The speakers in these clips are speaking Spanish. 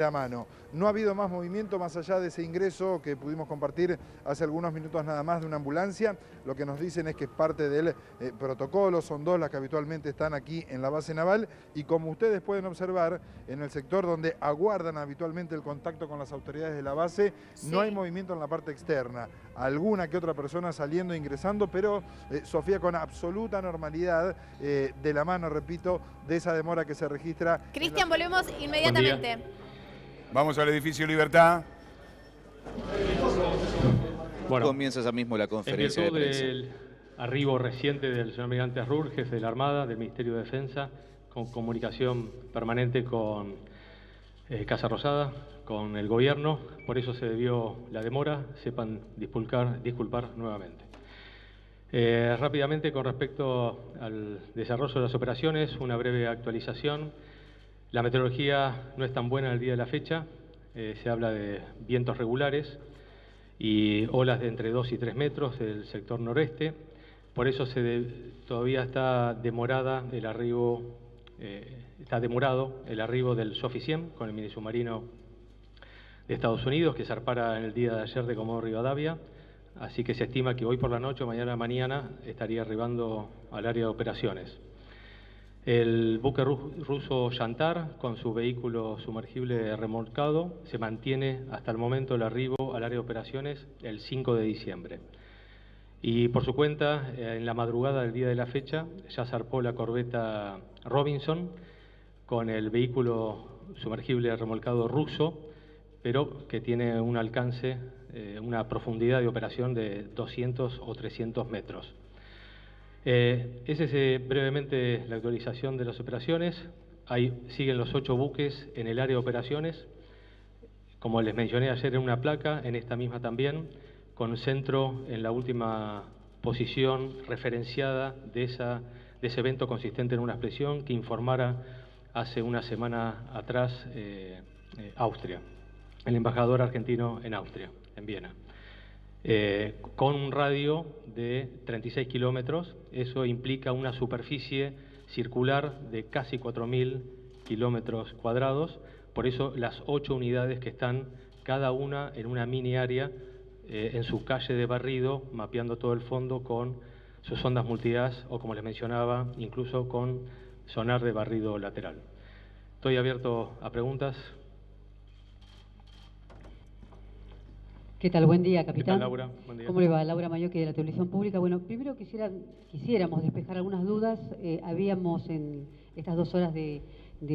a mano. No ha habido más movimiento más allá de ese ingreso que pudimos compartir hace algunos minutos nada más de una ambulancia. Lo que nos dicen es que es parte del protocolo, son dos las que habitualmente están aquí en la base naval y como ustedes pueden observar, en el sector donde aguardan habitualmente el contacto con las autoridades de la base, no hay movimiento en la parte externa. Alguna que otra persona saliendo e ingresando, pero Sofía, con absoluta normalidad, de la mano, repito, de esa demora que se registra. Cristian, volvemos inmediatamente. Vamos al edificio Libertad. Bueno, comienza ya mismo la conferencia de prensa. En virtud del arribo reciente del señor almirante Asrur, jefe de la Armada, del Ministerio de Defensa, con comunicación permanente con Casa Rosada, con el gobierno, por eso se debió la demora, sepan disculpar nuevamente. Rápidamente, con respecto al desarrollo de las operaciones, una breve actualización. La meteorología no es tan buena el día de la fecha, se habla de vientos regulares y olas de entre 2 y 3 metros del sector noreste, por eso todavía está demorado el arribo del Sophie 100 con el minisubmarino de Estados Unidos que zarpara en el día de ayer de Comodoro Rivadavia, así que se estima que hoy por la noche o mañana estaría arribando al área de operaciones. El buque ruso Yantar, con su vehículo sumergible remolcado, se mantiene hasta el momento el arribo al área de operaciones el 5 de diciembre. Y por su cuenta, en la madrugada del día de la fecha, ya zarpó la corbeta Robinson con el vehículo sumergible remolcado ruso, pero que tiene un alcance, una profundidad de operación de 200 o 300 metros. Esa es brevemente la actualización de las operaciones. Ahí siguen los 8 buques en el área de operaciones, como les mencioné ayer en una placa, en esta misma también, con centro en la última posición referenciada de ese evento consistente en una expresión que informara hace una semana atrás Austria, el embajador argentino en Austria, en Viena. Con un radio de 36 kilómetros, eso implica una superficie circular de casi 4.000 kilómetros cuadrados, por eso las 8 unidades que están cada una en una mini área en su calle de barrido, mapeando todo el fondo con sus ondas multidas o, como les mencionaba, incluso con sonar de barrido lateral. Estoy abierto a preguntas. ¿Qué tal? Buen día, capitán. ¿Qué tal, Laura? Buen día. ¿Cómo le va? Laura Mayoque, de la Televisión Pública. Bueno, primero quisiéramos despejar algunas dudas. Habíamos en estas 2 horas de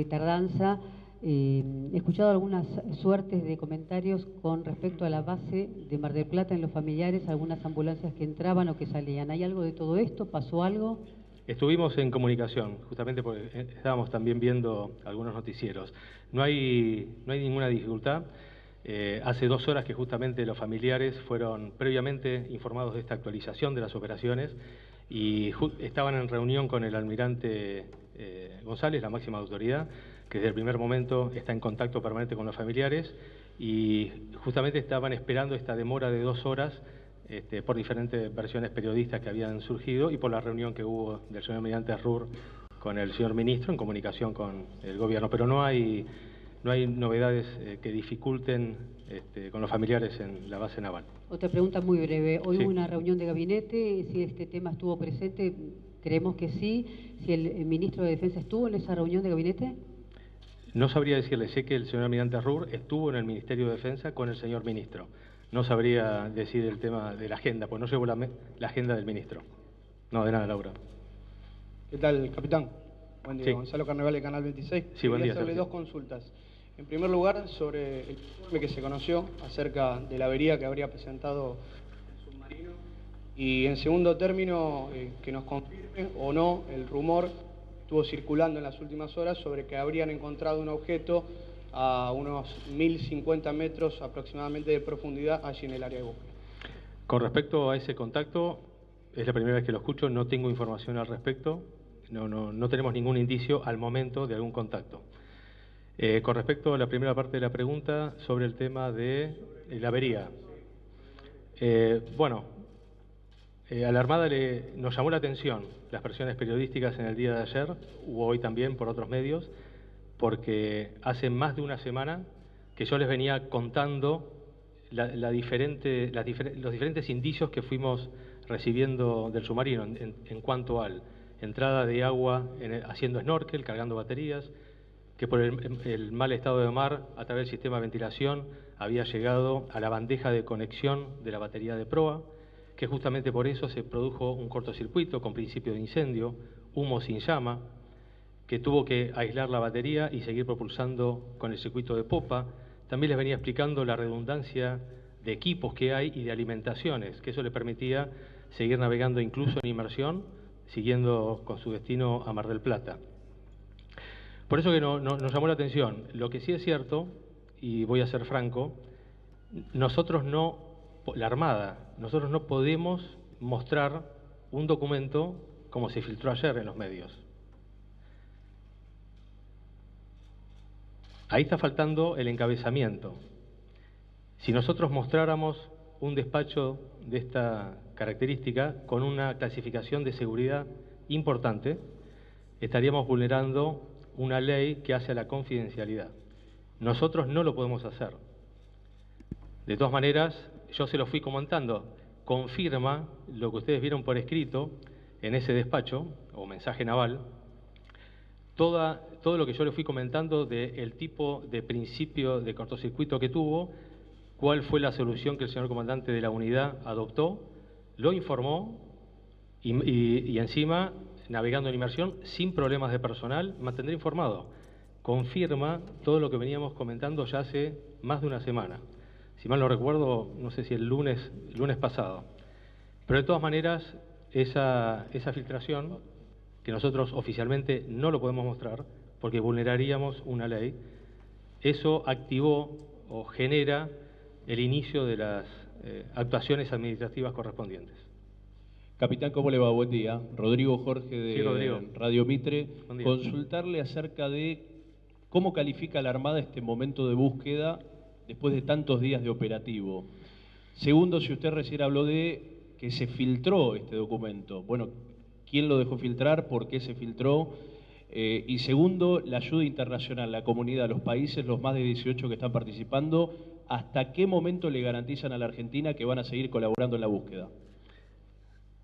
tardanza escuchado algunas suertes de comentarios con respecto a la base de Mar del Plata en los familiares, algunas ambulancias que entraban o que salían. ¿Hay algo de todo esto? ¿Pasó algo? Estuvimos en comunicación, justamente porque estábamos también viendo algunos noticieros. No hay ninguna dificultad. Hace 2 horas que justamente los familiares fueron previamente informados de esta actualización de las operaciones y estaban en reunión con el almirante González, la máxima autoridad, que desde el primer momento está en contacto permanente con los familiares y justamente estaban esperando esta demora de 2 horas por diferentes versiones periodistas que habían surgido y por la reunión que hubo del señor almirante Asrur con el señor ministro en comunicación con el gobierno, pero no hay novedades que dificulten con los familiares en la base naval. Otra pregunta muy breve. Hoy Sí. hubo una reunión de gabinete, si este tema estuvo presente, creemos que sí. Si el ministro de Defensa estuvo en esa reunión de gabinete. No sabría decirle, sé que el señor almirante Asrur estuvo en el Ministerio de Defensa con el señor ministro. No sabría decir el tema de la agenda, pues no llevo la agenda del ministro. No, de nada, Laura. ¿Qué tal, capitán? Buen día, Sí. Gonzalo Carnevale, de Canal 26. Sí, buen día, Quería hacerle Sergio. 2 consultas. En primer lugar, sobre el informe que se conoció acerca de la avería que habría presentado el submarino. Y en segundo término, que nos confirme o no el rumor que estuvo circulando en las últimas horas sobre que habrían encontrado un objeto a unos 1.050 metros aproximadamente de profundidad allí en el área de búsqueda. Con respecto a ese contacto, es la primera vez que lo escucho, no tengo información al respecto, no tenemos ningún indicio al momento de algún contacto. Con respecto a la primera parte de la pregunta sobre el tema de la avería. A la Armada nos llamó la atención las versiones periodísticas en el día de ayer, hubo hoy también por otros medios, porque hace más de una semana que yo les venía contando los diferentes indicios que fuimos recibiendo del submarino en cuanto al entrada de agua haciendo snorkel, cargando baterías, que por el mal estado de mar, a través del sistema de ventilación, había llegado a la bandeja de conexión de la batería de proa, que justamente por eso se produjo un cortocircuito con principio de incendio, humo sin llama, que tuvo que aislar la batería y seguir propulsando con el circuito de popa. También les venía explicando la redundancia de equipos que hay y de alimentaciones, que eso le permitía seguir navegando incluso en inmersión, siguiendo con su destino a Mar del Plata. Por eso que nos llamó la atención. Lo que sí es cierto, y voy a ser franco, la Armada, nosotros no podemos mostrar un documento como se filtró ayer en los medios. Ahí está faltando el encabezamiento. Si nosotros mostráramos un despacho de esta característica con una clasificación de seguridad importante, estaríamos vulnerando una ley que hace a la confidencialidad. Nosotros no lo podemos hacer. De todas maneras, yo se lo fui comentando. Confirma lo que ustedes vieron por escrito en ese despacho, o mensaje naval, todo lo que yo le fui comentando del tipo de principio de cortocircuito que tuvo, cuál fue la solución que el señor comandante de la unidad adoptó, lo informó y encima, navegando en inmersión, sin problemas de personal, mantendré informado. Confirma todo lo que veníamos comentando ya hace más de una semana. Si mal no recuerdo, no sé si el lunes pasado. Pero de todas maneras, esa filtración, que nosotros oficialmente no lo podemos mostrar, porque vulneraríamos una ley, eso activó o genera el inicio de las actuaciones administrativas correspondientes. Capitán, ¿cómo le va? Buen día. Rodrigo Jorge de Sí, Rodrigo. Radio Mitre. Consultarle acerca de cómo califica la Armada este momento de búsqueda después de tantos días de operativo. Segundo, si usted recién habló de que se filtró este documento. Bueno, ¿quién lo dejó filtrar? ¿Por qué se filtró? Y segundo, la ayuda internacional, la comunidad, los países, los más de 18 que están participando, ¿hasta qué momento le garantizan a la Argentina que van a seguir colaborando en la búsqueda?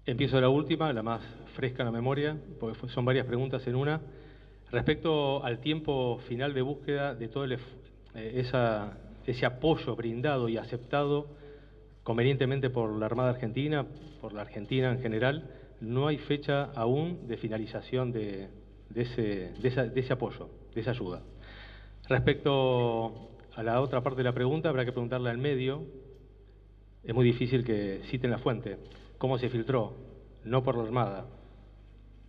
Empiezo de la última, la más fresca en la memoria, porque son varias preguntas en una. Respecto al tiempo final de búsqueda, de todo ese apoyo brindado y aceptado convenientemente por la Armada Argentina, por la Argentina en general, no hay fecha aún de finalización de ese apoyo, de esa ayuda. Respecto a la otra parte de la pregunta, habrá que preguntarle al medio. Es muy difícil que citen la fuente. ¿Cómo se filtró? No por la Armada.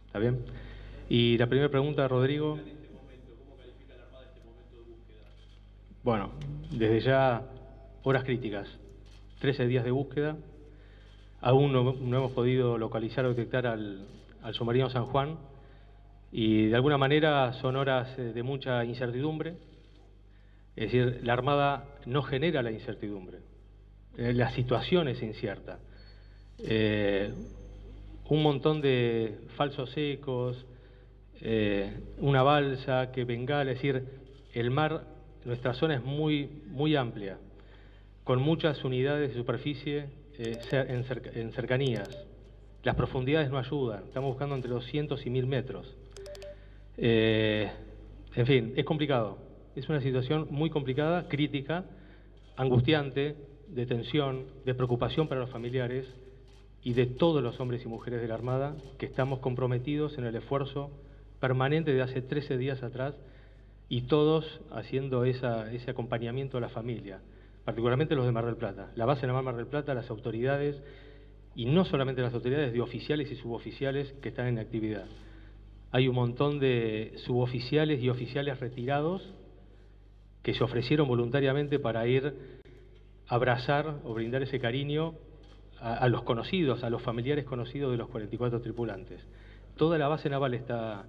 ¿Está bien? Y la primera pregunta, Rodrigo. ¿Cómo califica la Armada este momento de búsqueda? Bueno, desde ya horas críticas. 13 días de búsqueda. Aún no hemos podido localizar o detectar al submarino San Juan. Y de alguna manera son horas de mucha incertidumbre. Es decir, la Armada no genera la incertidumbre. La situación es incierta. Un montón de falsos ecos, una balsa, que bengala, es decir, el mar, nuestra zona es muy amplia, con muchas unidades de superficie en cercanías. Las profundidades no ayudan, estamos buscando entre 200 y 1000 metros. En fin, es complicado, es una situación muy complicada, crítica, angustiante, de tensión, de preocupación para los familiares y de todos los hombres y mujeres de la Armada que estamos comprometidos en el esfuerzo permanente de hace 13 días atrás y todos haciendo ese acompañamiento a la familia, particularmente los de Mar del Plata, la base naval Mar del Plata, las autoridades, y no solamente las autoridades, de oficiales y suboficiales que están en actividad. Hay un montón de suboficiales y oficiales retirados que se ofrecieron voluntariamente para ir a abrazar o brindar ese cariño a los conocidos, a los familiares conocidos de los 44 tripulantes. Toda la base naval está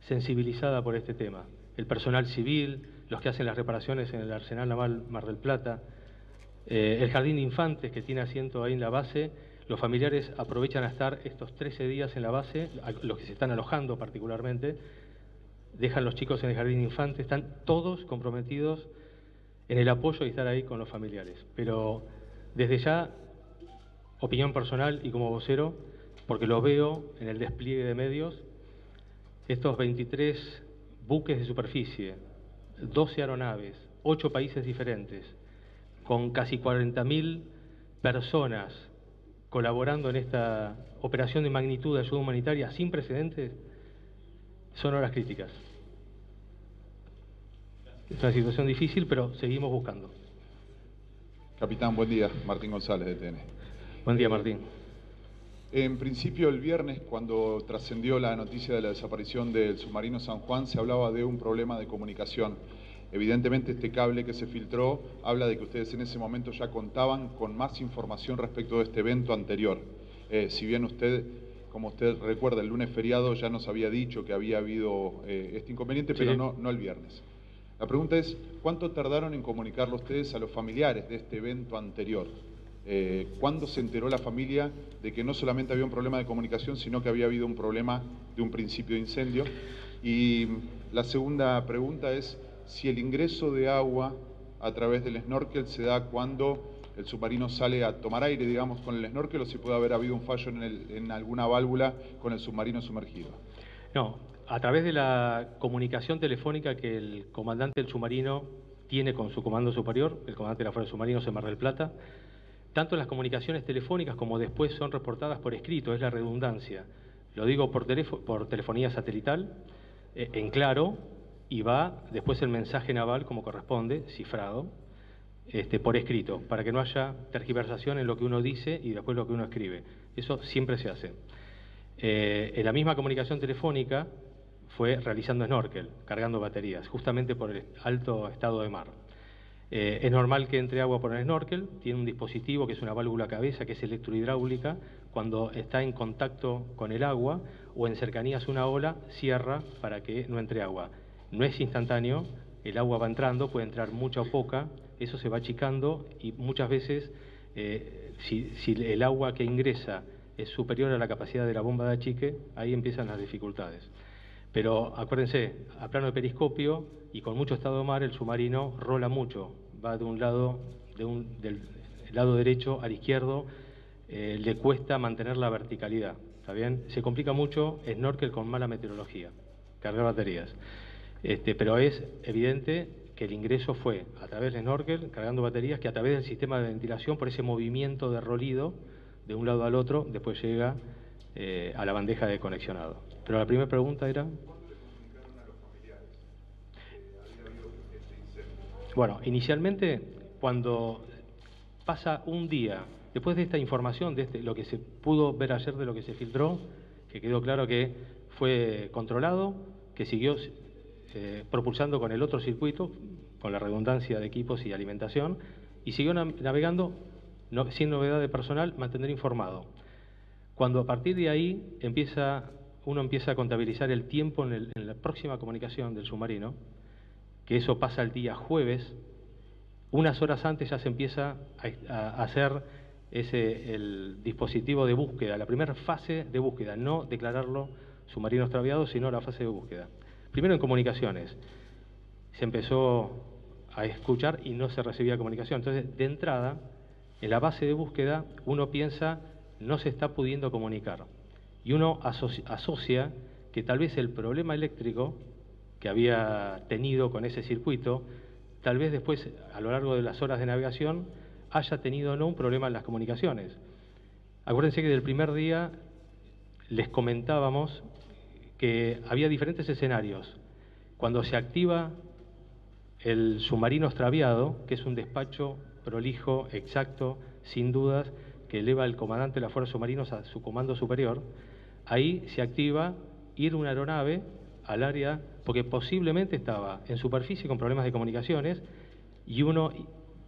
sensibilizada por este tema. El personal civil, los que hacen las reparaciones en el Arsenal Naval Mar del Plata, el Jardín de Infantes que tiene asiento ahí en la base. Los familiares aprovechan a estar estos 13 días en la base, los que se están alojando particularmente, dejan los chicos en el Jardín de Infantes, están todos comprometidos en el apoyo y estar ahí con los familiares. Pero desde ya, opinión personal y como vocero, porque lo veo en el despliegue de medios, estos 23 buques de superficie, 12 aeronaves, 8 países diferentes, con casi 40.000 personas colaborando en esta operación de magnitud de ayuda humanitaria sin precedentes, son horas críticas. Es una situación difícil, pero seguimos buscando. Capitán, buen día. Martín González, de TN. Buen día, Martín. En principio, el viernes, cuando trascendió la noticia de la desaparición del submarino San Juan, se hablaba de un problema de comunicación. Evidentemente, este cable que se filtró habla de que ustedes en ese momento ya contaban con más información respecto de este evento anterior. Si bien usted, como usted recuerda, el lunes feriado ya nos había dicho que había habido este inconveniente, pero no el viernes. La pregunta es, ¿cuánto tardaron en comunicarlo ustedes a los familiares de este evento anterior? ¿Cuándo se enteró la familia de que no solamente había un problema de comunicación, sino que había habido un problema de un principio de incendio? Y la segunda pregunta es si el ingreso de agua a través del snorkel se da cuando el submarino sale a tomar aire, digamos, con el snorkel, o si puede haber habido un fallo en alguna válvula con el submarino sumergido. No, a través de la comunicación telefónica que el comandante del submarino tiene con su comando superior, el comandante de la Fuerza de Submarinos en Mar del Plata, tanto las comunicaciones telefónicas como después son reportadas por escrito, es la redundancia. Lo digo por telefonía satelital, en claro, y va después el mensaje naval como corresponde, cifrado, por escrito, para que no haya tergiversación en lo que uno dice y después lo que uno escribe. Eso siempre se hace. En la misma comunicación telefónica fue realizando snorkel, cargando baterías, justamente por el alto estado de mar. Es normal que entre agua por el snorkel, tiene un dispositivo que es una válvula cabeza, que es electrohidráulica, cuando está en contacto con el agua o en cercanías a una ola, cierra para que no entre agua. No es instantáneo, el agua va entrando, puede entrar mucha o poca, eso se va achicando y muchas veces si el agua que ingresa es superior a la capacidad de la bomba de achique, ahí empiezan las dificultades. Pero acuérdense, a plano de periscopio y con mucho estado de mar, el submarino rola mucho, va de un lado, del lado derecho al izquierdo, le cuesta mantener la verticalidad, ¿está bien? Se complica mucho snorkel con mala meteorología, cargar baterías. Pero es evidente que el ingreso fue a través del snorkel, cargando baterías, que a través del sistema de ventilación, por ese movimiento de rolido de un lado al otro, después llega a la bandeja de conexionado. Pero la primera pregunta era... Bueno, inicialmente, cuando pasa un día, después de esta información, de lo que se pudo ver ayer de lo que se filtró, que quedó claro que fue controlado, que siguió propulsando con el otro circuito, con la redundancia de equipos y alimentación, y siguió navegando sin novedad de personal, mantener informado. Cuando a partir de ahí uno empieza a contabilizar el tiempo en la próxima comunicación del submarino, que eso pasa el día jueves, unas horas antes ya se empieza a hacer el dispositivo de búsqueda, la primera fase de búsqueda, no declararlo submarino extraviado, sino la fase de búsqueda. Primero en comunicaciones, se empezó a escuchar y no se recibía comunicación. Entonces, de entrada, en la base de búsqueda, uno piensa, no se está pudiendo comunicar. Y uno asocia que tal vez el problema eléctrico que había tenido con ese circuito, tal vez después, a lo largo de las horas de navegación, haya tenido o no un problema en las comunicaciones. Acuérdense que del primer día les comentábamos que había diferentes escenarios. Cuando se activa el submarino extraviado, que es un despacho prolijo, exacto, sin dudas, que eleva el comandante de la Fuerza de Submarinos a su comando superior, ahí se activa ir una aeronave al área, porque posiblemente estaba en superficie con problemas de comunicaciones, y uno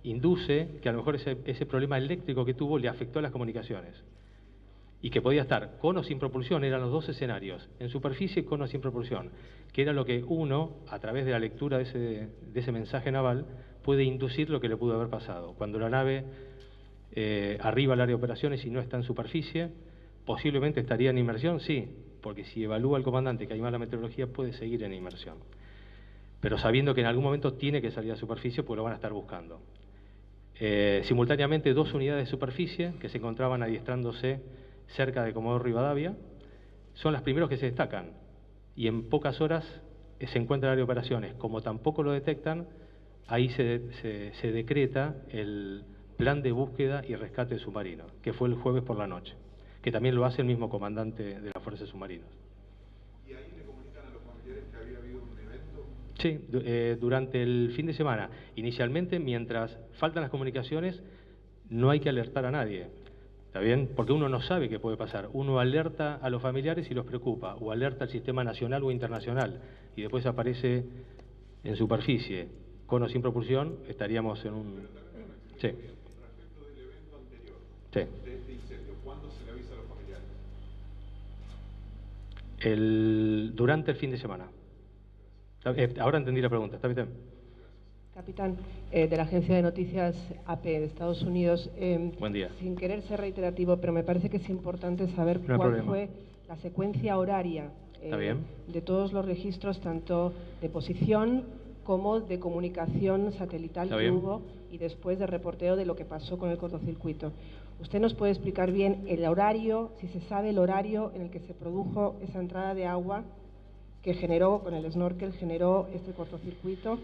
induce que a lo mejor ese problema eléctrico que tuvo le afectó a las comunicaciones. Y que podía estar con o sin propulsión, eran los dos escenarios, en superficie con o sin propulsión, que era lo que uno, a través de la lectura de ese mensaje naval, puede inducir lo que le pudo haber pasado. Cuando la nave arriba al área de operaciones y no está en superficie, posiblemente estaría en inmersión, sí, porque si evalúa el comandante que hay mala meteorología, puede seguir en inmersión. pero sabiendo que en algún momento tiene que salir a superficie, pues lo van a estar buscando. Simultáneamente, 2 unidades de superficie que se encontraban adiestrándose cerca de Comodoro Rivadavia son las primeros que se destacan, y en pocas horas se encuentra el área de operaciones. Como tampoco lo detectan, ahí se decreta el plan de búsqueda y rescate de submarinos, que fue el jueves por la noche, que también lo hace el mismo comandante de la Fuerza de Submarinos. ¿Y ahí le comunican a los familiares que había habido un evento? Sí, durante el fin de semana. Inicialmente, mientras faltan las comunicaciones, no hay que alertar a nadie. ¿Está bien? Porque uno no sabe qué puede pasar. Uno alerta a los familiares y los preocupa, o alerta al sistema nacional o internacional, y después aparece en superficie, con o sin propulsión, estaríamos en un... Sí. Respecto del evento anterior, sí. De este incendio, ¿cuándo se le avisa a los familiares? Durante el fin de semana. Ahora entendí la pregunta. ¿Está bien? Capitán, de la agencia de noticias AP de Estados Unidos. Buen día. Sin querer ser reiterativo, pero me parece que es importante saber cuál fue la secuencia horaria de todos los registros, tanto de posición como de comunicación satelital que hubo, y después de reporteo de lo que pasó con el cortocircuito. ¿Usted nos puede explicar bien el horario, si se sabe el horario en el que se produjo esa entrada de agua que generó, con el snorkel, generó este cortocircuito?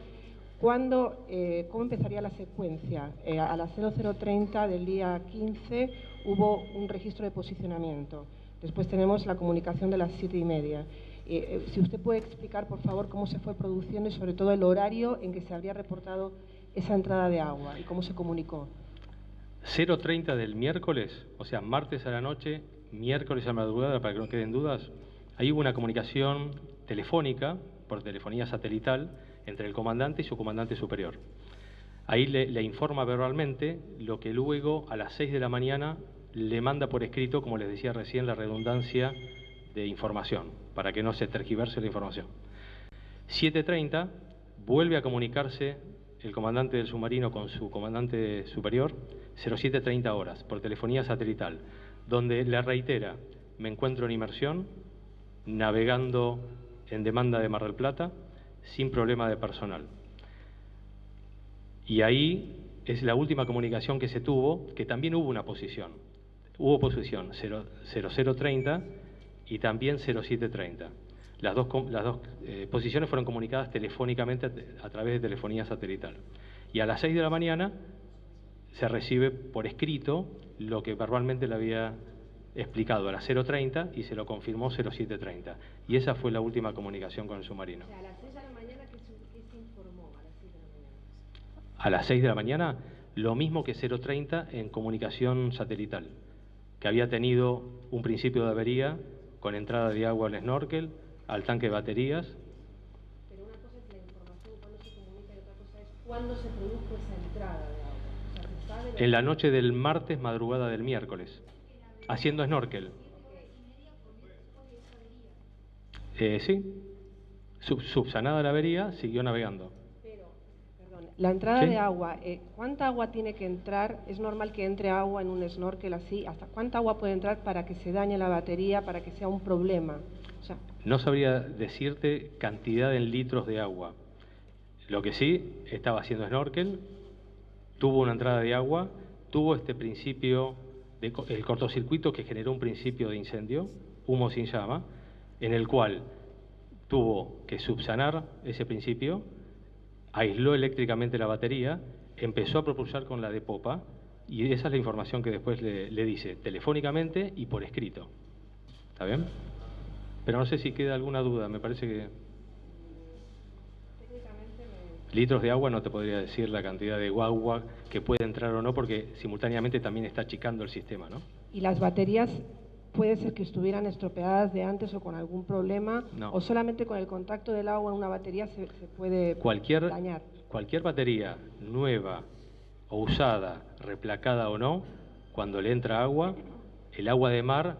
¿Cómo empezaría la secuencia? A las 00:30 del día 15 hubo un registro de posicionamiento. Después tenemos la comunicación de las 7:30. Si usted puede explicar, por favor, cómo se fue produciendo y sobre todo el horario en que se habría reportado esa entrada de agua y cómo se comunicó. 0:30 del miércoles, o sea, martes a la noche, miércoles a la madrugada, para que no queden dudas, ahí hubo una comunicación telefónica, por telefonía satelital, entre el comandante y su comandante superior. Ahí le informa verbalmente lo que luego a las 6 de la mañana le manda por escrito, como les decía recién, la redundancia de información, para que no se tergiverse la información. 7:30 vuelve a comunicarse el comandante del submarino con su comandante superior, 07:30 horas, por telefonía satelital, donde le reitera: me encuentro en inmersión, navegando en demanda de Mar del Plata, sin problema de personal. Y ahí es la última comunicación que se tuvo, que también hubo una posición. Hubo posición 00:30 y también 07:30. Las dos posiciones fueron comunicadas telefónicamente a través de telefonía satelital. Y a las 6 de la mañana se recibe por escrito lo que verbalmente le había explicado a las 0:30 y se lo confirmó 07:30. Y esa fue la última comunicación con el submarino. O sea, a las 6 de la mañana, ¿qué se informó a las 6 de la mañana? A las 6 de la mañana, lo mismo que 0:30 en comunicación satelital, que había tenido un principio de avería con entrada de agua al snorkel, al tanque de baterías. Pero una cosa es la información cuando se comunica y otra cosa es cuándo se produjo esa entrada de agua. O sea, ¿se sabe en la noche del martes, madrugada del miércoles, haciendo snorkel. Sí, subsanada la avería, siguió navegando. Pero, perdón, la entrada de agua, ¿cuánta agua tiene que entrar? ¿Es normal que entre agua en un snorkel así? ¿Hasta cuánta agua puede entrar para que se dañe la batería, para que sea un problema? O sea, no sabría decirte cantidad en litros de agua. Lo que sí, estaba haciendo snorkel, tuvo una entrada de agua, tuvo este principio, el cortocircuito que generó un principio de incendio, humo sin llama, en el cual tuvo que subsanar ese principio, aisló eléctricamente la batería, empezó a propulsar con la de popa, y esa es la información que después le dice telefónicamente y por escrito. ¿Está bien? Pero no sé si queda alguna duda, me parece que... Litros de agua no te podría decir la cantidad de agua que puede entrar o no, porque simultáneamente también está achicando el sistema, ¿no? ¿Y las baterías puede ser que estuvieran estropeadas de antes o con algún problema? No. ¿O solamente con el contacto del agua en una batería se puede dañar? Cualquier batería nueva o usada, replacada o no, cuando le entra agua, el agua de mar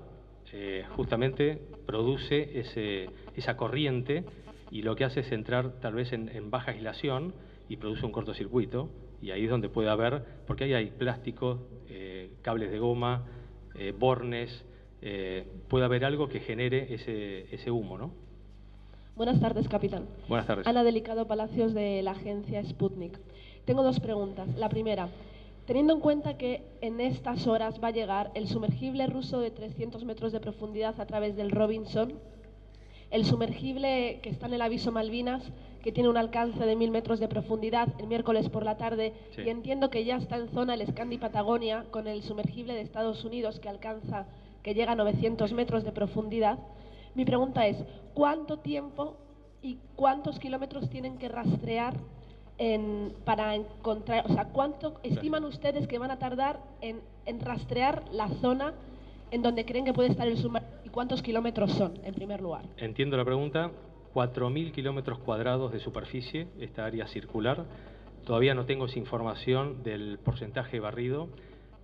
justamente produce esa corriente, y lo que hace es entrar tal vez en baja aislación y produce un cortocircuito, y ahí es donde puede haber, porque ahí hay plástico, cables de goma, bornes, puede haber algo que genere ese humo, ¿no? Buenas tardes, capitán. Buenas tardes. Ana Delicado Palacios, de la agencia Sputnik. Tengo dos preguntas. La primera, teniendo en cuenta que en estas horas va a llegar el sumergible ruso de 300 metros de profundidad a través del Robinson, el sumergible que está en el aviso Malvinas, que tiene un alcance de 1000 metros de profundidad, el miércoles por la tarde, sí. Y entiendo que ya está en zona el Scandi Patagonia con el sumergible de Estados Unidos que llega a 900 metros de profundidad. Mi pregunta es, ¿cuánto tiempo y cuántos kilómetros tienen que rastrear para encontrar, o sea, cuánto estiman ustedes que van a tardar en rastrear la zona en donde creen que puede estar el submarino y cuántos kilómetros son, en primer lugar? Entiendo la pregunta. 4.000 kilómetros cuadrados de superficie, esta área circular. Todavía no tengo esa información del porcentaje barrido,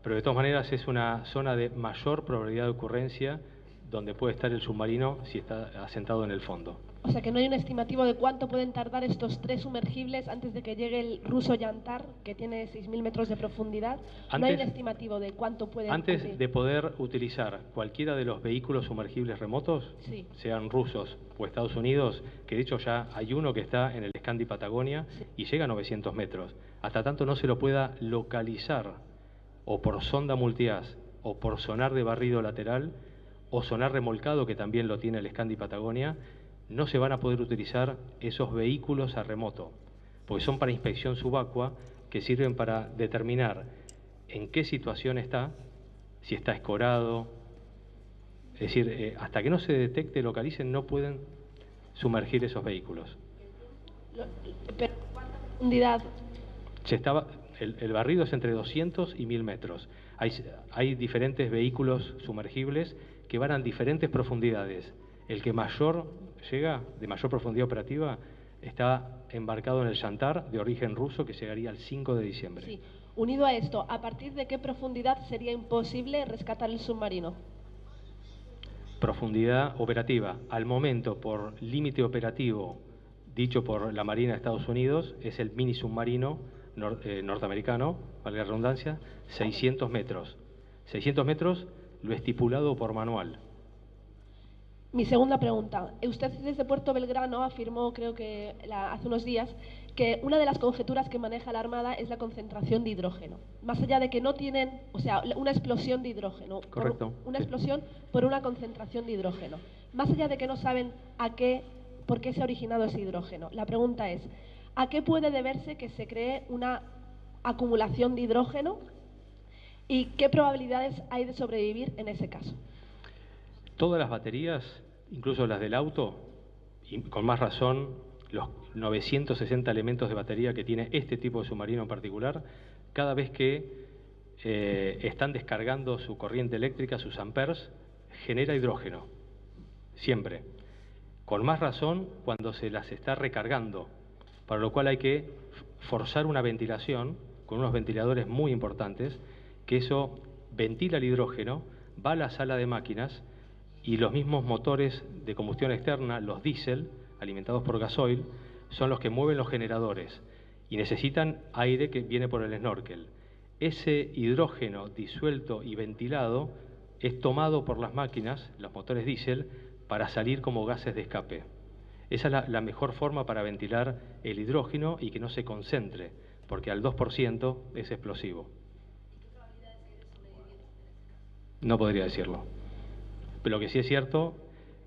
pero de todas maneras es una zona de mayor probabilidad de ocurrencia donde puede estar el submarino si está asentado en el fondo. O sea que no hay un estimativo de cuánto pueden tardar estos 3 sumergibles antes de que llegue el ruso Yantar, que tiene 6.000 metros de profundidad. No hay un estimativo de cuánto pueden... Antes de poder utilizar cualquiera de los vehículos sumergibles remotos, sí, sean rusos o Estados Unidos, que de hecho ya hay uno que está en el Scandi Patagonia, sí, y llega a 900 metros. Hasta tanto no se lo pueda localizar o por sonda multiaz o por sonar de barrido lateral o sonar remolcado, que también lo tiene el Scandi Patagonia, no se van a poder utilizar esos vehículos a remoto, porque son para inspección subacua, que sirven para determinar en qué situación está, si está escorado. Es decir, hasta que no se detecte, localicen, no pueden sumergir esos vehículos. ¿Pero cuánta profundidad? El barrido es entre 200 y 1000 metros. Hay diferentes vehículos sumergibles que van a diferentes profundidades. El que mayor llega, de mayor profundidad operativa, está embarcado en el Yantar, de origen ruso, que llegaría el 5 de diciembre. Sí. Unido a esto, ¿a partir de qué profundidad sería imposible rescatar el submarino? Profundidad operativa. Al momento, por límite operativo dicho por la Marina de Estados Unidos, es el mini submarino norteamericano, valga la redundancia, 600 metros. 600 metros, lo estipulado por manual. Mi segunda pregunta. Usted desde Puerto Belgrano afirmó, creo que hace unos días, que una de las conjeturas que maneja la Armada es la concentración de hidrógeno. Más allá de que no tienen, o sea, una explosión de hidrógeno. Correcto. Una explosión por una concentración de hidrógeno. Más allá de que no saben por qué se ha originado ese hidrógeno. La pregunta es, ¿a qué puede deberse que se cree una acumulación de hidrógeno y qué probabilidades hay de sobrevivir en ese caso? Todas las baterías, incluso las del auto, y con más razón los 960 elementos de batería que tiene este tipo de submarino en particular, cada vez que están descargando su corriente eléctrica, sus amperes, genera hidrógeno, siempre. Con más razón cuando se las está recargando, para lo cual hay que forzar una ventilación con unos ventiladores muy importantes, que eso ventila el hidrógeno, va a la sala de máquinas, y los mismos motores de combustión externa, los diésel, alimentados por gasoil, son los que mueven los generadores y necesitan aire que viene por el snorkel. Ese hidrógeno disuelto y ventilado es tomado por las máquinas, los motores diésel, para salir como gases de escape. Esa es la mejor forma para ventilar el hidrógeno y que no se concentre, porque al 2% es explosivo. No podría decirlo. Pero lo que sí es cierto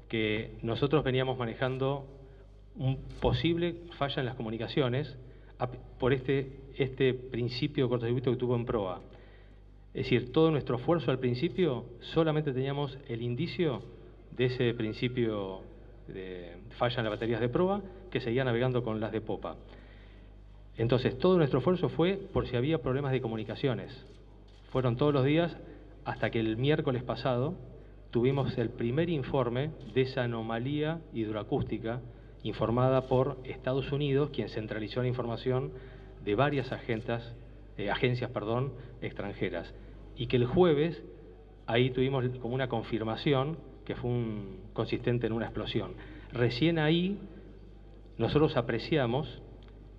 que nosotros veníamos manejando un posible falla en las comunicaciones por este principio de cortocircuito que tuvo en proa. Es decir, todo nuestro esfuerzo al principio solamente teníamos el indicio de ese principio de falla en las baterías de proa que seguía navegando con las de popa. Entonces, todo nuestro esfuerzo fue por si había problemas de comunicaciones. Fueron todos los días hasta que el miércoles pasado tuvimos el primer informe de esa anomalía hidroacústica informada por Estados Unidos, quien centralizó la información de varias agencias extranjeras. Y que el jueves ahí tuvimos como una confirmación que fue consistente en una explosión. Recién ahí nosotros apreciamos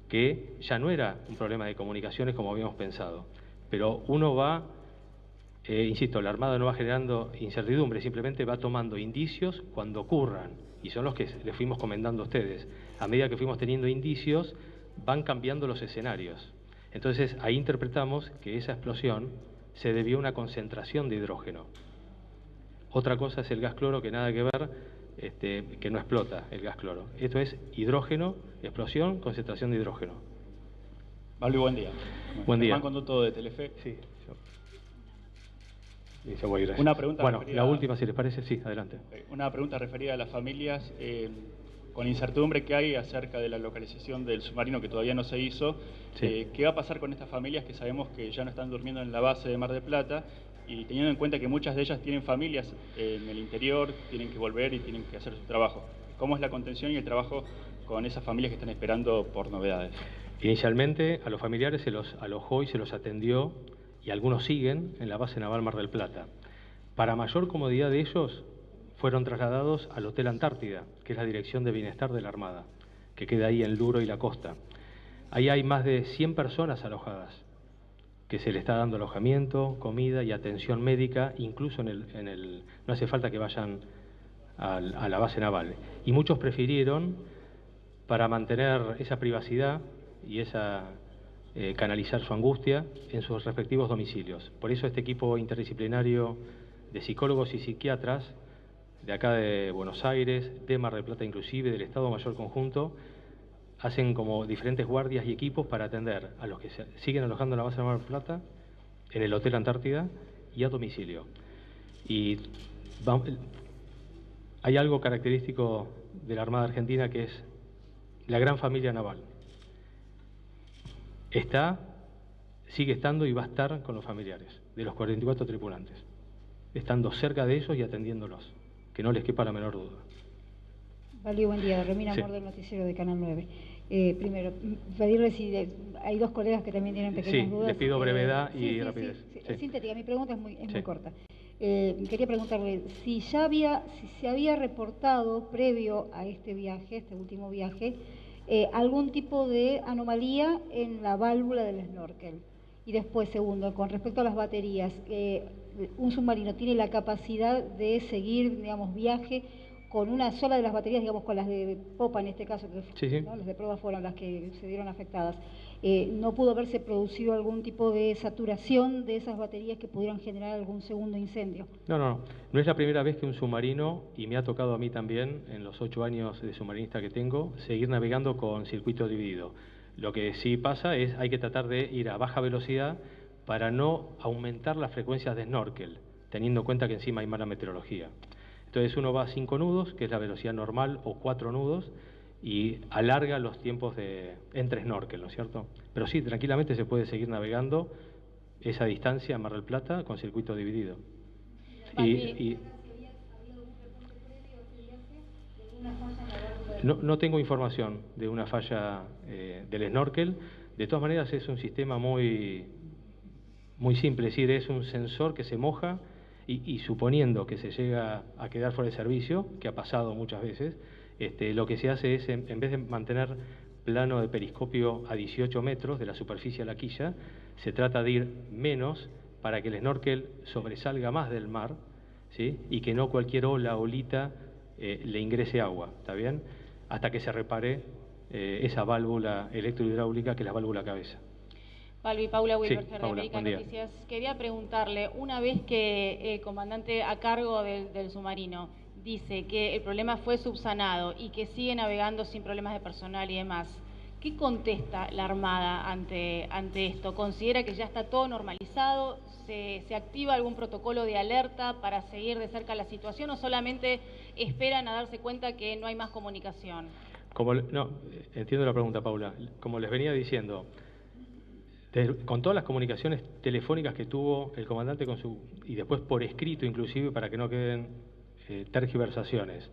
que ya no era un problema de comunicaciones como habíamos pensado, pero uno va... insisto, la Armada no va generando incertidumbre, simplemente va tomando indicios cuando ocurran. y son los que les fuimos comentando a ustedes. A medida que fuimos teniendo indicios, van cambiando los escenarios. Entonces, ahí interpretamos que esa explosión se debió a una concentración de hidrógeno. Otra cosa es el gas cloro, que nada que ver, que no explota el gas cloro. Esto es hidrógeno, explosión, concentración de hidrógeno. Pablo, buen día. Buen día. Germán Conduto de Telefe. Sí. Yo voy, gracias. Una pregunta la última, si les parece, sí, adelante. Una pregunta referida a las familias, con la incertidumbre que hay acerca de la localización del submarino que todavía no se hizo. Sí. ¿Qué va a pasar con estas familias que sabemos que ya no están durmiendo en la base de Mar del Plata? Y teniendo en cuenta que muchas de ellas tienen familias en el interior, tienen que volver y tienen que hacer su trabajo. ¿Cómo es la contención y el trabajo con esas familias que están esperando por novedades? Inicialmente a los familiares se los alojó y se los atendió, y algunos siguen en la base naval Mar del Plata. Para mayor comodidad de ellos, fueron trasladados al Hotel Antártida, que es la Dirección de Bienestar de la Armada, que queda ahí en Luro y la costa. Ahí hay más de 100 personas alojadas, que se le está dando alojamiento, comida y atención médica, incluso no hace falta que vayan a la base naval. Y muchos prefirieron, para mantener esa privacidad y canalizar su angustia, en sus respectivos domicilios. Por eso este equipo interdisciplinario de psicólogos y psiquiatras, de acá de Buenos Aires, de Mar del Plata inclusive, del Estado Mayor Conjunto, hacen como diferentes guardias y equipos para atender a los que se siguen alojando en la base de Mar del Plata, en el Hotel Antártida y a domicilio. Y hay algo característico de la Armada Argentina, que es la gran familia naval. Sigue estando y va a estar con los familiares de los 44 tripulantes, estando cerca de ellos y atendiéndolos, que no les quepa la menor duda. Vale, buen día. Romina Amor, del noticiero de Canal 9. Primero, pedirle si hay dos colegas que también tienen pequeñas dudas. Sí, les pido brevedad y rapidez. Sí. Sintética, mi pregunta es muy corta. Quería preguntarle si se había reportado previo a este viaje, este último viaje, algún tipo de anomalía en la válvula del snorkel. Y después, segundo, con respecto a las baterías, un submarino tiene la capacidad de seguir, digamos, viaje con una sola de las baterías, digamos, con las de popa en este caso, que ¿no? Las de prueba fueron las que se dieron afectadas. ¿No pudo haberse producido algún tipo de saturación de esas baterías que pudieran generar algún segundo incendio? No es la primera vez que un submarino, y me ha tocado a mí también, en los 8 años de submarinista que tengo, seguir navegando con circuito dividido. Lo que sí pasa es hay que tratar de ir a baja velocidad para no aumentar las frecuencias de snorkel, teniendo en cuenta que encima hay mala meteorología. Entonces uno va a 5 nudos, que es la velocidad normal, o 4 nudos, y alarga los tiempos entre snorkel, ¿no es cierto? Pero sí, tranquilamente se puede seguir navegando esa distancia en Mar del Plata con circuito dividido. No tengo información de una falla del snorkel. De todas maneras es un sistema muy simple, es decir, es un sensor que se moja y suponiendo que se llega a quedar fuera de servicio, que ha pasado muchas veces, lo que se hace es, en vez de mantener plano de periscopio a 18 metros de la superficie a la quilla, se trata de ir menos para que el snorkel sobresalga más del mar, ¿sí? Y que no cualquier olita le ingrese agua, ¿está bien? Hasta que se repare esa válvula electrohidráulica, que es la válvula cabeza. Balbi, Paula Wilberger, de América Noticias. Quería preguntarle, una vez que el comandante a cargo del submarino dice que el problema fue subsanado y que sigue navegando sin problemas de personal y demás, ¿qué contesta la Armada ante esto? ¿Considera que ya está todo normalizado? ¿Se activa algún protocolo de alerta para seguir de cerca la situación o solamente esperan a darse cuenta que no hay más comunicación? Entiendo la pregunta, Paula. Como les venía diciendo, con todas las comunicaciones telefónicas que tuvo el comandante y después por escrito inclusive para que no queden tergiversaciones,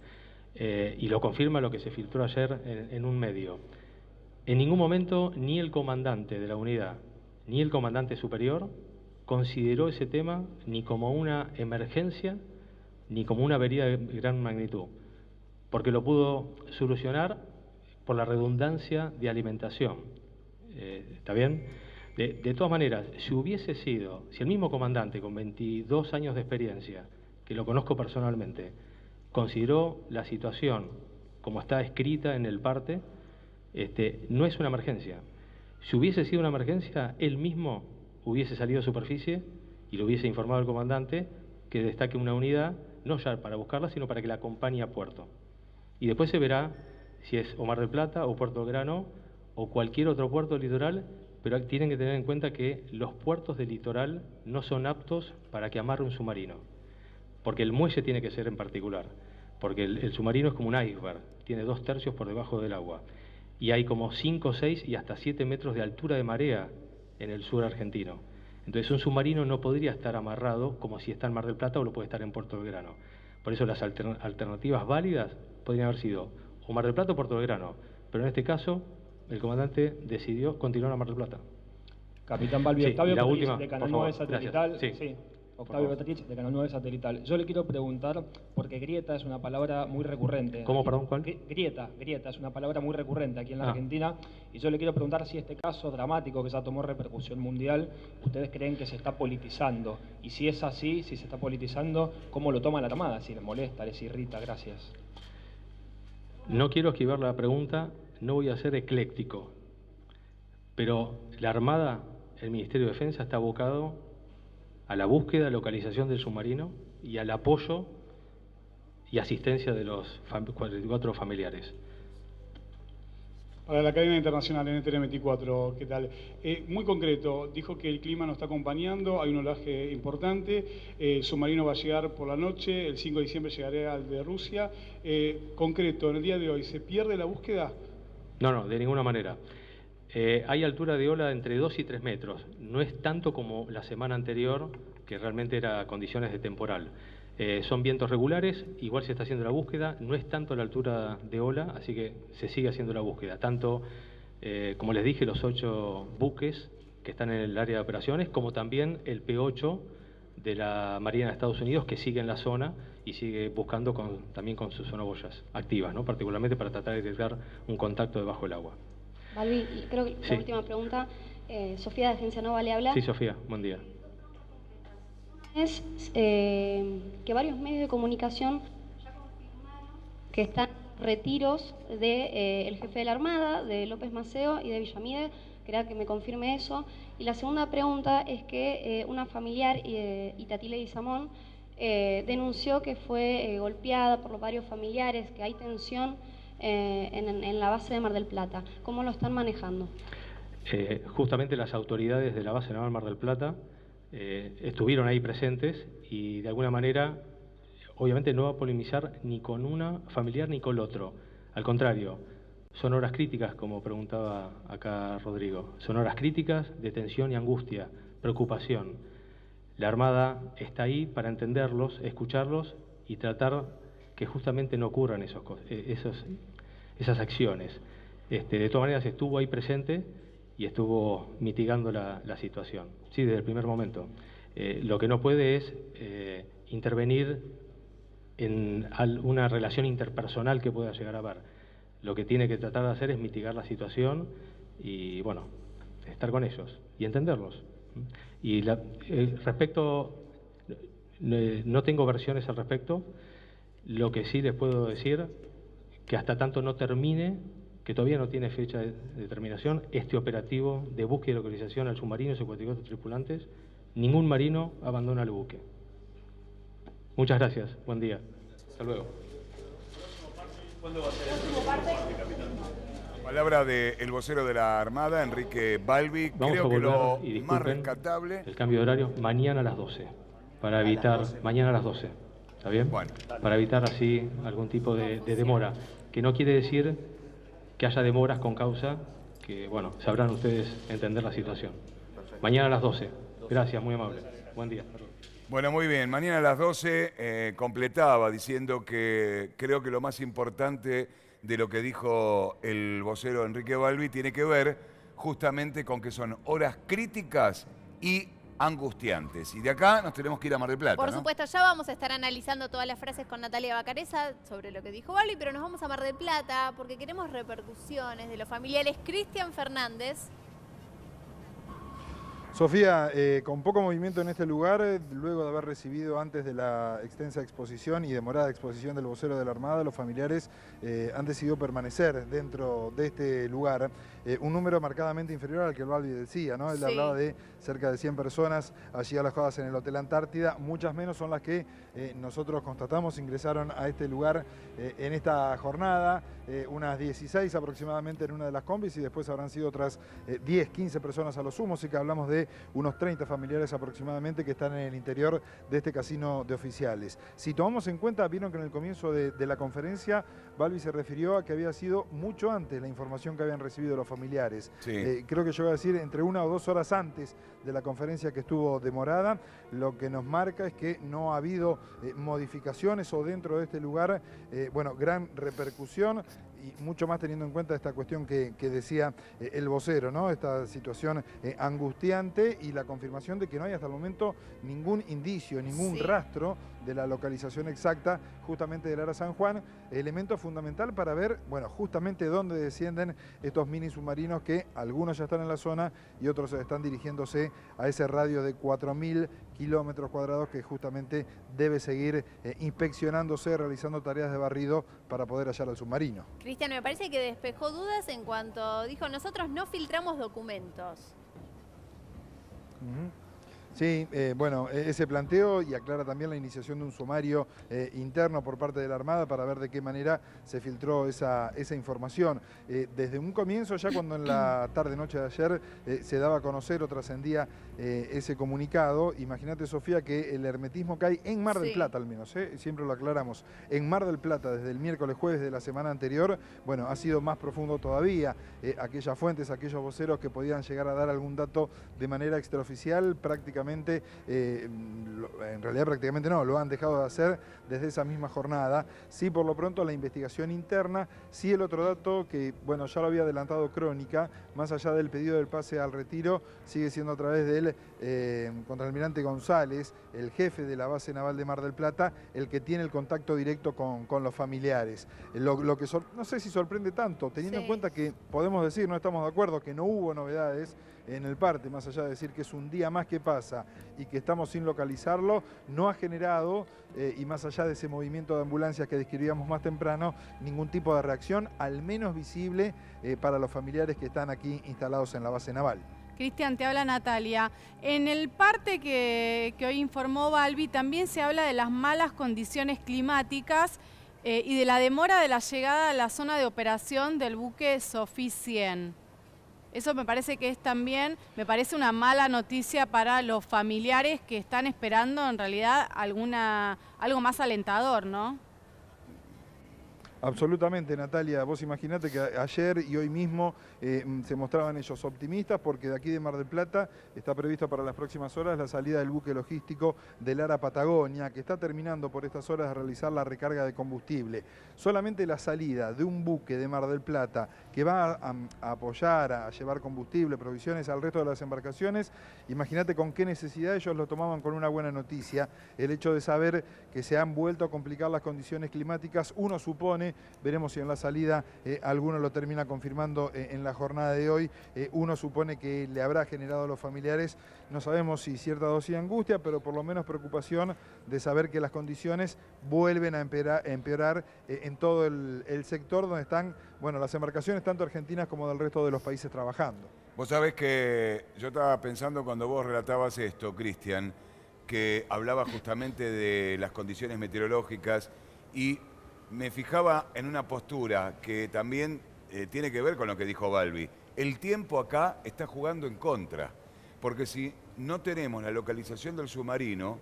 y lo confirma lo que se filtró ayer en un medio, en ningún momento ni el comandante de la unidad ni el comandante superior consideró ese tema ni como una emergencia ni como una avería de gran magnitud, porque lo pudo solucionar por la redundancia de alimentación. ¿Está bien? De todas maneras, si el mismo comandante con 22 años de experiencia, que lo conozco personalmente, consideró la situación como está escrita en el parte, no es una emergencia. Si hubiese sido una emergencia, él mismo hubiese salido a superficie y le hubiese informado al comandante que destaque una unidad, no ya para buscarla, sino para que la acompañe a puerto. Y después se verá si es o Mar del Plata o Puerto Belgrano o cualquier otro puerto del litoral, pero tienen que tener en cuenta que los puertos del litoral no son aptos para que amarre un submarino, porque el muelle tiene que ser en particular, porque el submarino es como un iceberg, tiene 2/3 por debajo del agua, y hay como 5, 6 y hasta 7 metros de altura de marea en el sur argentino. Entonces un submarino no podría estar amarrado como si está en Mar del Plata o lo puede estar en Puerto Belgrano. Por eso las alternativas válidas podrían haber sido o Mar del Plata o Puerto Belgrano, pero en este caso el comandante decidió continuar a Mar del Plata. Capitán Balbi, sí, Octavio Petrich, última, de Canal 9 Satelital. Sí. Octavio Petrich, de Canal 9 Satelital. Yo le quiero preguntar, porque grieta es una palabra muy recurrente. ¿Cómo, perdón, cuál? Grieta es una palabra muy recurrente aquí en la Argentina, y yo le quiero preguntar si este caso dramático que ya tomó repercusión mundial, ¿ustedes creen que se está politizando? Y si es así, si se está politizando, ¿cómo lo toma la Armada? Si les molesta, les irrita. Gracias. No quiero esquivar la pregunta, no voy a ser ecléctico, pero la Armada, el Ministerio de Defensa está abocado a la búsqueda, localización del submarino y al apoyo y asistencia de los 44 familiares. Para la cadena internacional NTN 24, ¿qué tal? Muy concreto, dijo que el clima nos está acompañando, hay un olaje importante, el submarino va a llegar por la noche, el 5 de diciembre llegará al de Rusia. Concreto, en el día de hoy, ¿se pierde la búsqueda? No, de ninguna manera. Hay altura de ola entre 2 y 3 metros. No es tanto como la semana anterior, que realmente era condiciones de temporal. Son vientos regulares, igual se está haciendo la búsqueda, no es tanto la altura de ola, así que se sigue haciendo la búsqueda. Tanto, como les dije, los 8 buques que están en el área de operaciones, como también el P-8 de la Marina de Estados Unidos, que sigue en la zona y sigue buscando también con sus sonoboyas activas, ¿no? Particularmente para tratar de detectar un contacto debajo del agua. Balbi, creo que la última pregunta, Sofía de Agencia Nova le habla. Sí, Sofía, buen día. Es que varios medios de comunicación ya confirmaron que están retiros del jefe de la Armada, de López Maceo y de Villamide. Quería que me confirme eso. Y la segunda pregunta es que una familiar, Itatile Guizamón, denunció que fue golpeada por los varios familiares, que hay tensión en la base de Mar del Plata. ¿Cómo lo están manejando? Justamente las autoridades de la base naval Mar del Plata estuvieron ahí presentes y de alguna manera, obviamente no va a polemizar ni con una familiar ni con el otro. Al contrario, son horas críticas, como preguntaba acá Rodrigo. Son horas críticas de tensión y angustia, preocupación. La Armada está ahí para entenderlos, escucharlos y tratar que justamente no ocurran esas acciones. De todas maneras estuvo ahí presente y estuvo mitigando la situación. Sí, desde el primer momento. Lo que no puede es intervenir en una relación interpersonal que pueda llegar a haber. Lo que tiene que tratar de hacer es mitigar la situación y, bueno, estar con ellos y entenderlos. Y respecto, no tengo versiones al respecto. Lo que sí les puedo decir, que hasta tanto no termine, que todavía no tiene fecha de terminación, este operativo de búsqueda y localización al submarino y sus 44 tripulantes, ningún marino abandona el buque. Muchas gracias, buen día. Hasta luego. ¿Cuándo va a ser palabra del vocero de la Armada, Enrique Balbi? Creo que lo más rescatable... El cambio de horario, mañana a las 12, para evitar... Mañana a las 12, ¿está bien? Bueno. Para evitar así algún tipo de demora, que no quiere decir que haya demoras con causa, que, bueno, sabrán ustedes entender la situación. Mañana a las 12. Gracias, muy amable. Buen día. Bueno, muy bien. Mañana a las 12 completaba diciendo que creo que lo más importante de lo que dijo el vocero Enrique Balbi tiene que ver justamente con que son horas críticas y angustiantes. Y de acá nos tenemos que ir a Mar del Plata, Por supuesto, ya vamos a estar analizando todas las frases con Natalia Bacareza sobre lo que dijo Balbi, pero nos vamos a Mar del Plata porque queremos repercusiones de los familiares. Cristian Fernández Sofía, con poco movimiento en este lugar, luego de haber recibido antes de la extensa exposición y demorada exposición del vocero de la Armada, los familiares han decidido permanecer dentro de este lugar. Un número marcadamente inferior al que el Balbi decía, ¿no? Él hablaba de cerca de 100 personas allí alojadas en el Hotel Antártida. Muchas menos son las que nosotros constatamos ingresaron a este lugar en esta jornada. Unas 16 aproximadamente en una de las combis y después habrán sido otras 10, 15 personas a lo sumo. Así que hablamos de unos 30 familiares aproximadamente que están en el interior de este casino de oficiales. Si tomamos en cuenta, vieron que en el comienzo de la conferencia, Balbi se refirió a que había sido mucho antes la información que habían recibido los familiares. Sí. Creo que yo voy a decir entre 1 o 2 horas antes de la conferencia que estuvo demorada. Lo que nos marca es que no ha habido modificaciones o dentro de este lugar, bueno, gran repercusión. Y mucho más teniendo en cuenta esta cuestión que decía el vocero, ¿no? Esta situación angustiante y la confirmación de que no hay hasta el momento ningún indicio, ningún rastro de la localización exacta justamente del Ara San Juan, elemento fundamental para ver, bueno, justamente dónde descienden estos mini submarinos que algunos ya están en la zona y otros están dirigiéndose a ese radio de 4.000 kilómetros cuadrados que justamente debe seguir inspeccionándose, realizando tareas de barrido para poder hallar al submarino. Cristian, me parece que despejó dudas en cuanto dijo, nosotros no filtramos documentos. Sí, bueno, ese planteo y aclara también la iniciación de un sumario interno por parte de la Armada para ver de qué manera se filtró esa información. Desde un comienzo, ya cuando en la tarde-noche de ayer se daba a conocer o trascendía ese comunicado, imagínate, Sofía, que el hermetismo que hay en Mar del Plata al menos, siempre lo aclaramos, en Mar del Plata desde el miércoles, jueves de la semana anterior, bueno, ha sido más profundo todavía. Aquellas fuentes, aquellos voceros que podían llegar a dar algún dato de manera extraoficial, prácticamente en realidad prácticamente no, lo han dejado de hacer desde esa misma jornada. Sí, por lo pronto la investigación interna, sí el otro dato que, bueno, ya lo había adelantado Crónica, más allá del pedido del pase al retiro, sigue siendo a través del contraalmirante González, el jefe de la base naval de Mar del Plata, el que tiene el contacto directo con los familiares. Lo que no sé si sorprende tanto, teniendo en cuenta que podemos decir, no estamos de acuerdo, que no hubo novedades en el parte, más allá de decir que es un día más que pasa y que estamos sin localizarlo, no ha generado, y más allá de ese movimiento de ambulancias que describíamos más temprano, ningún tipo de reacción, al menos visible, para los familiares que están aquí instalados en la base naval. Cristian, te habla Natalia. En el parte que hoy informó Balbi también se habla de las malas condiciones climáticas y de la demora de la llegada a la zona de operación del buque Sofí 100. Eso me parece que es también, me parece una mala noticia para los familiares que están esperando en realidad algo más alentador, ¿no? Absolutamente, Natalia. Vos imaginate que ayer y hoy mismo se mostraban ellos optimistas porque de aquí de Mar del Plata está previsto para las próximas horas la salida del buque logístico del Ara Patagonia, que está terminando por estas horas de realizar la recarga de combustible. Solamente la salida de un buque de Mar del Plata que va a apoyar, a llevar combustible, provisiones al resto de las embarcaciones, imagínate con qué necesidad ellos lo tomaban con una buena noticia. El hecho de saber que se han vuelto a complicar las condiciones climáticas, uno supone, veremos si en la salida alguno lo termina confirmando en la jornada de hoy, uno supone que le habrá generado a los familiares, no sabemos si cierta dosis de angustia, pero por lo menos preocupación de saber que las condiciones vuelven a empeorar en todo el sector donde están, bueno, las embarcaciones tanto argentinas como del resto de los países trabajando. Vos sabés que yo estaba pensando cuando vos relatabas esto, Cristian, que hablaba justamente de las condiciones meteorológicas y me fijaba en una postura que también tiene que ver con lo que dijo Balbi. El tiempo acá está jugando en contra, porque si no tenemos la localización del submarino,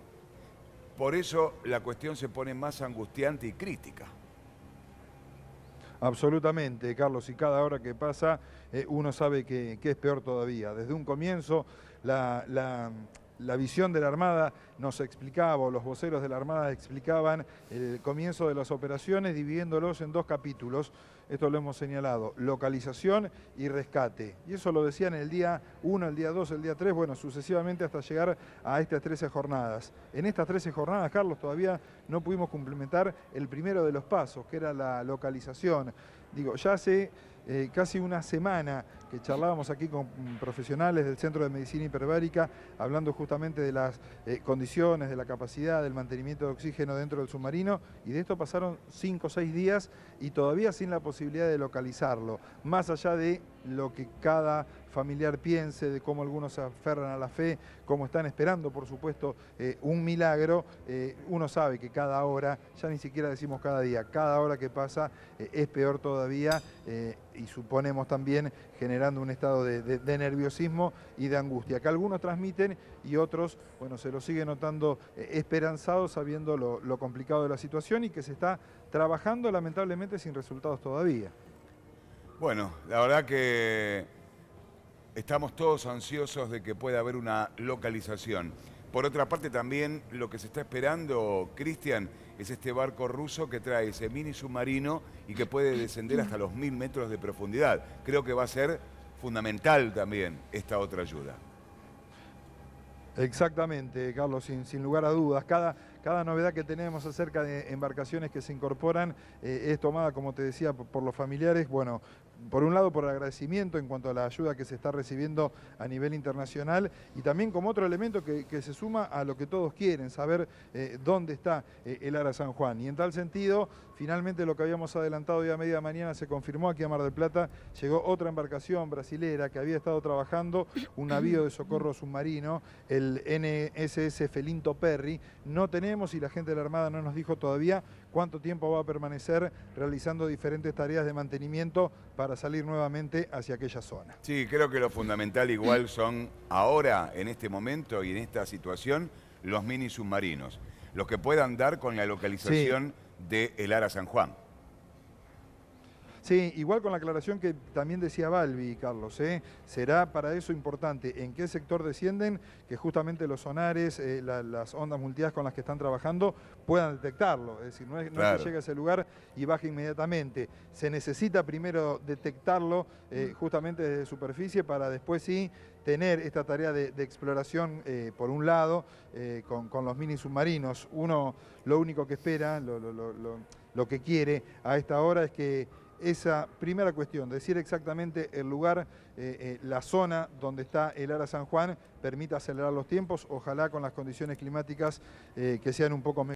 por eso la cuestión se pone más angustiante y crítica. Absolutamente, Carlos, y cada hora que pasa uno sabe que es peor todavía. Desde un comienzo la visión de la Armada nos explicaba, o los voceros de la Armada explicaban el comienzo de las operaciones dividiéndolos en 2 capítulos. Esto lo hemos señalado, localización y rescate. Y eso lo decían el día 1, el día 2, el día 3, bueno, sucesivamente hasta llegar a estas 13 jornadas. En estas 13 jornadas, Carlos, todavía no pudimos cumplimentar el primero de los pasos, que era la localización. Digo, ya hace casi una semana que charlábamos aquí con profesionales del Centro de Medicina Hiperbárica, hablando justamente de las condiciones, de la capacidad, del mantenimiento de oxígeno dentro del submarino, y de esto pasaron 5 o 6 días y todavía sin la posibilidad de localizarlo, más allá de lo que cada familiar piense, de cómo algunos se aferran a la fe, cómo están esperando, por supuesto, un milagro. Uno sabe que cada hora, ya ni siquiera decimos cada día, cada hora que pasa es peor todavía, y suponemos también generando un estado de nerviosismo y de angustia, que algunos transmiten y otros, bueno, se lo siguen notando esperanzados, sabiendo lo complicado de la situación y que se está trabajando lamentablemente sin resultados todavía. Bueno, la verdad que estamos todos ansiosos de que pueda haber una localización. Por otra parte también lo que se está esperando, Cristian, es este barco ruso que trae ese mini submarino y que puede descender hasta los 1000 metros de profundidad. Creo que va a ser fundamental también esta otra ayuda. Exactamente, Carlos, sin lugar a dudas. Cada novedad que tenemos acerca de embarcaciones que se incorporan es tomada, como te decía, por los familiares. Bueno, por un lado por el agradecimiento en cuanto a la ayuda que se está recibiendo a nivel internacional y también como otro elemento que se suma a lo que todos quieren, saber dónde está el Ara San Juan. Y en tal sentido, finalmente lo que habíamos adelantado hoy a media mañana se confirmó aquí a Mar del Plata. Llegó otra embarcación brasilera que había estado trabajando, un navío de socorro submarino, el NSS Felinto Perry. No tenemos, y la gente de la Armada no nos dijo todavía cuánto tiempo va a permanecer realizando diferentes tareas de mantenimiento para salir nuevamente hacia aquella zona. Sí, creo que lo fundamental igual son ahora, en este momento y en esta situación, los mini submarinos, los que puedan dar con la localización de el Ara San Juan. Sí, igual con la aclaración que también decía Balbi, Carlos, será para eso importante en qué sector descienden, que justamente los sonares, las ondas multidas con las que están trabajando puedan detectarlo. Es decir, no es que llegue a ese lugar y baje inmediatamente. Se necesita primero detectarlo justamente desde superficie para después sí tener esta tarea de exploración, por un lado, con los mini submarinos. Uno lo único que espera, lo que quiere a esta hora es que esa primera cuestión, decir exactamente el lugar, la zona donde está el Ara San Juan, permita acelerar los tiempos, ojalá con las condiciones climáticas que sean un poco mejores.